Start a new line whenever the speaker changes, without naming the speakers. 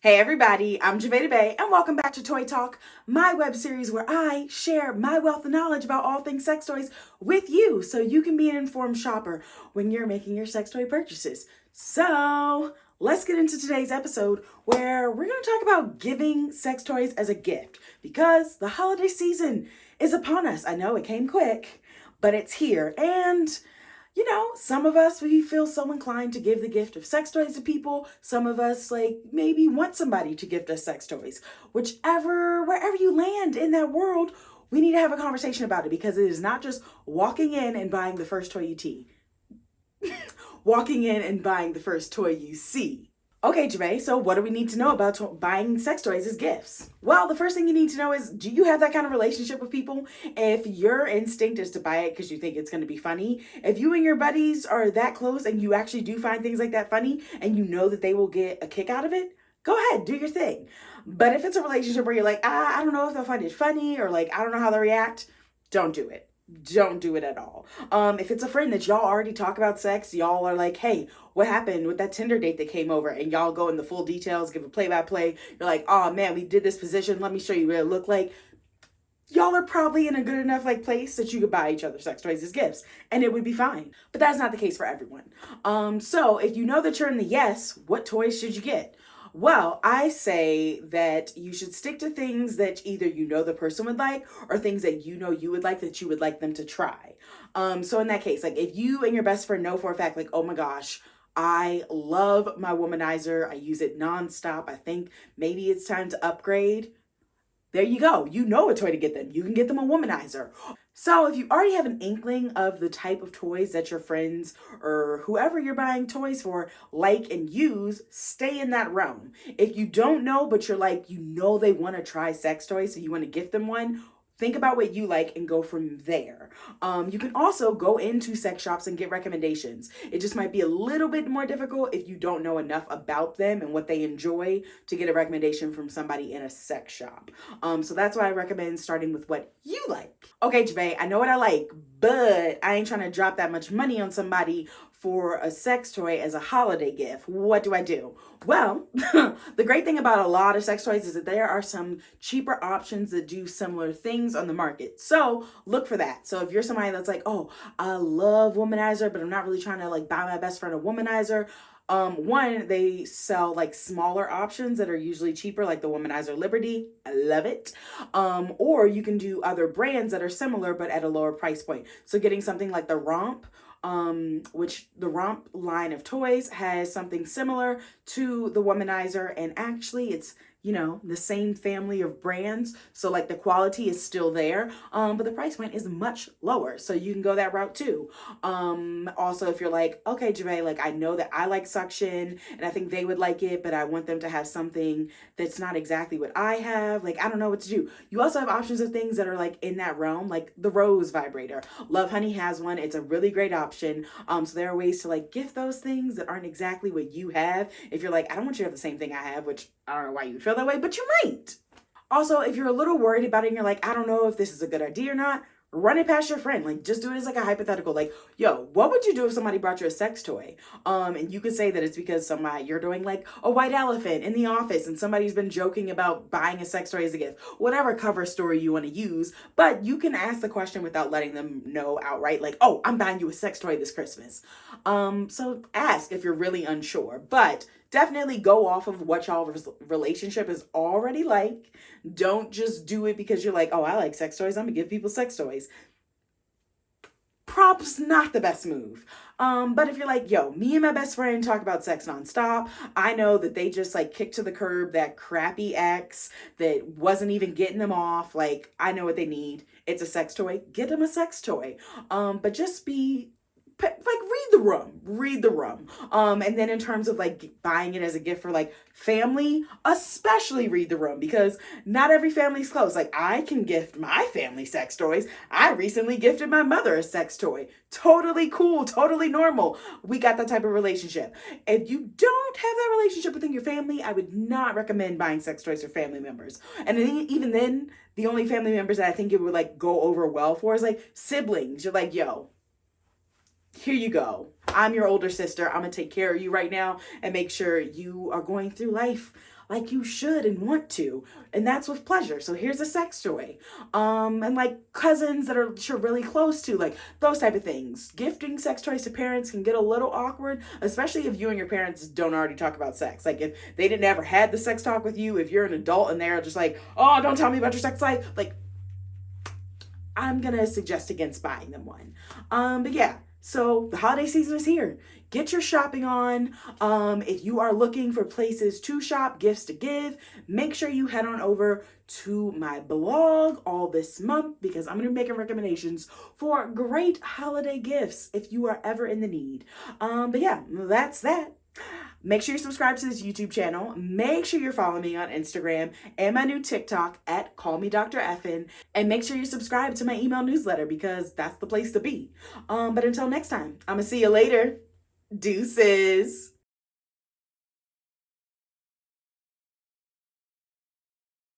Hey everybody, I'm Javeda Bay and welcome back to Toy Talk, my web series where I share my wealth of knowledge about all things sex toys with you so you can be an informed shopper when you're making your sex toy purchases. So, let's get into today's episode where we're going to talk about giving sex toys as a gift because the holiday season is upon us. I know it came quick, but it's here and some of us, we feel so inclined to give the gift of sex toys to people. Some of us, maybe want somebody to gift us sex toys. Wherever you land in that world, we need to have a conversation about it because it is not just walking in and buying the first toy you see. Walking in and buying the first toy you see. Okay, Jave, so what do we need to know about buying sex toys as gifts? Well, the first thing you need to know is, do you have that kind of relationship with people? If your instinct is to buy it because you think it's going to be funny, if you and your buddies are that close and you actually do find things like that funny and you know that they will get a kick out of it, go ahead, do your thing. But if it's a relationship where you're like, I don't know if they'll find it funny or I don't know how they'll react, don't do it. Don't do it at all. If it's a friend that y'all already talk about sex, y'all are like, hey, what happened with that Tinder date that came over? And y'all go in the full details, give a play-by-play. You're like, oh man, we did this position. Let me show you what it looked like. Y'all are probably in a good enough place that you could buy each other sex toys as gifts and it would be fine. But that's not the case for everyone. So if you know that you're in the yes, what toys should you get? Well, I say that you should stick to things that either you know the person would like or things that you know you would like that you would like them to try. So in that case, if you and your best friend know for a fact, oh my gosh, I love my Womanizer. I use it nonstop. I think maybe it's time to upgrade. There you go. You know a toy to get them. You can get them a Womanizer. So if you already have an inkling of the type of toys that your friends or whoever you're buying toys for like and use, stay in that realm. If you don't know, but you're they want to try sex toys, so you want to gift them one, think about what you like and go from there. You can also go into sex shops and get recommendations. It just might be a little bit more difficult if you don't know enough about them and what they enjoy to get a recommendation from somebody in a sex shop. So that's why I recommend starting with what you like. Okay, Jave, I know what I like, but I ain't trying to drop that much money on somebody for a sex toy as a holiday gift. What do I do? Well, the great thing about a lot of sex toys is that there are some cheaper options that do similar things on the market. So look for that. So if you're somebody that's like, oh, I love Womanizer, but I'm not really trying to buy my best friend a Womanizer. One, they sell smaller options that are usually cheaper, like the Womanizer Liberty. I love it. Or you can do other brands that are similar, but at a lower price point. So getting something like the Romp, which the Romp line of toys has something similar to the Womanizer, and actually it's the same family of brands, so the quality is still there, but the price point is much lower, so you can go that route too. Also, if you're okay, Jave, I know that I like suction and I think they would like it, but I want them to have something that's not exactly what I have, I don't know what to do. You also have options of things that are in that realm, like the Rose vibrator. Lovehoney has one. It's a really great option. So there are ways to gift those things that aren't exactly what you have. If you're I don't want you to have the same thing I have, which I don't know why you feel that way, but you might. Also, if you're a little worried about it and you're I don't know if this is a good idea or not, run it past your friend. Just do it as a hypothetical. Yo, what would you do if somebody brought you a sex toy? And you could say that it's because you're doing a white elephant in the office and somebody's been joking about buying a sex toy as a gift. Whatever cover story you want to use, but you can ask the question without letting them know outright, oh, I'm buying you a sex toy this Christmas. So ask if you're really unsure, but definitely go off of what y'all's relationship is already like. Don't just do it because you're oh, I like sex toys, I'm gonna give people sex toys. Prob's not the best move. But if you're yo, me and my best friend talk about sex nonstop. I know that they just kicked to the curb that crappy ex that wasn't even getting them off. I know what they need. It's a sex toy. Get them a sex toy. But just be read the room. And then in terms of buying it as a gift for family, especially read the room, because not every family's close. I can gift my family sex toys. I recently gifted my mother a sex toy. Totally cool, totally normal. We got that type of relationship. If you don't have that relationship within your family, I would not recommend buying sex toys for family members. And even then, the only family members that I think it would go over well for is siblings. You're yo, here you go. I'm your older sister. I'm going to take care of you right now and make sure you are going through life like you should and want to. And that's with pleasure. So here's a sex toy. And like cousins that you're really close to, like those type of things. Gifting sex toys to parents can get a little awkward, especially if you and your parents don't already talk about sex. Like if they didn't ever had the sex talk with you, if you're an adult and they're just like, oh, don't tell me about your sex life. Like, I'm gonna suggest against buying them one. But yeah, so the holiday season is here. Get your shopping on. If you are looking for places to shop, gifts to give, make sure you head on over to my blog all this month because I'm gonna be making recommendations for great holiday gifts if you are ever in the need. But yeah, that's that. Make sure you subscribe to this YouTube channel. Make sure you're following me on Instagram and my new TikTok at Call Me Dr. Effin. And make sure you subscribe to my email newsletter because that's the place to be. But until next time, I'm gonna see you later. Deuces.